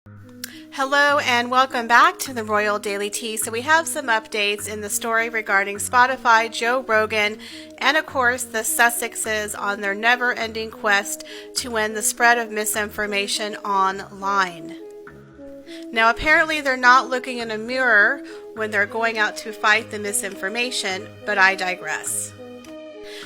Hello and welcome back to the Royal Daily Tea. So we have some updates in the story regarding Spotify, Joe Rogan, and of course the Sussexes on their never-ending quest to end the spread of misinformation online. Now apparently they're not looking in a mirror when they're going out to fight the misinformation, but I digress.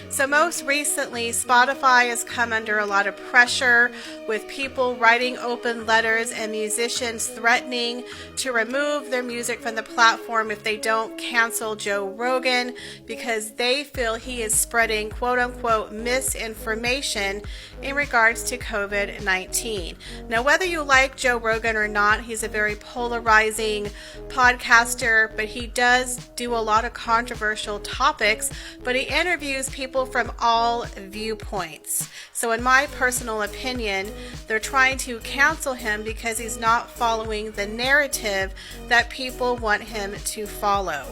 So most recently, Spotify has come under a lot of pressure with people writing open letters and musicians threatening to remove their music from the platform if they don't cancel Joe Rogan because they feel he is spreading quote-unquote misinformation in regards to COVID-19. Now, whether you like Joe Rogan or not, he's a very polarizing podcaster, but he does do a lot of controversial topics, but he interviews people from all viewpoints. So in my personal opinion, they're trying to cancel him because he's not following the narrative that people want him to follow.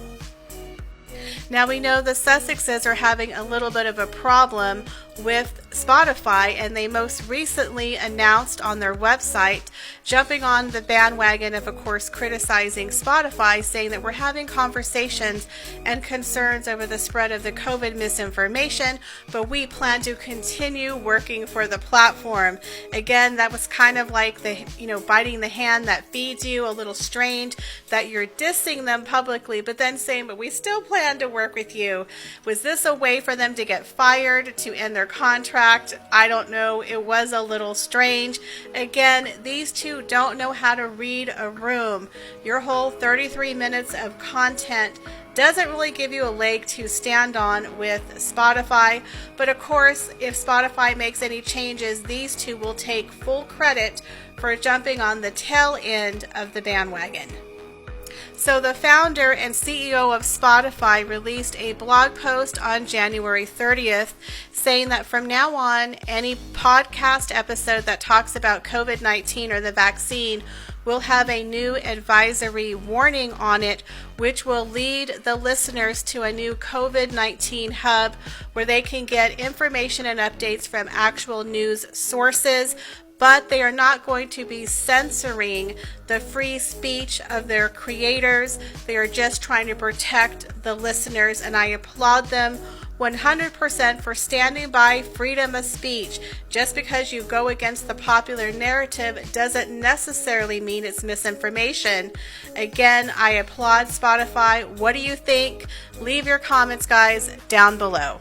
Now we know the Sussexes are having a little bit of a problem with Spotify, and they most recently announced on their website, jumping on the bandwagon of course criticizing Spotify, saying that we're having conversations and concerns over the spread of the COVID misinformation, but we plan to continue working for the platform. Again, that was kind of like the, biting the hand that feeds you, a little strange that you're dissing them publicly, but then saying, but we still plan to work with you. Was this a way for them to get fired, to end their contract? I don't know. It was a little strange. Again, these two don't know how to read a room. Your whole 33 minutes of content doesn't really give you a leg to stand on with Spotify. But of course, if Spotify makes any changes, these two will take full credit for jumping on the tail end of the bandwagon. So the founder and CEO of Spotify released a blog post on January 30th saying that from now on, any podcast episode that talks about COVID-19 or the vaccine will have a new advisory warning on it, which will lead the listeners to a new COVID-19 hub where they can get information and updates from actual news sources. But they are not going to be censoring the free speech of their creators. They are just trying to protect the listeners, and I applaud them 100% for standing by freedom of speech. Just because you go against the popular narrative doesn't necessarily mean it's misinformation. Again, I applaud Spotify. What do you think? Leave your comments, guys, down below.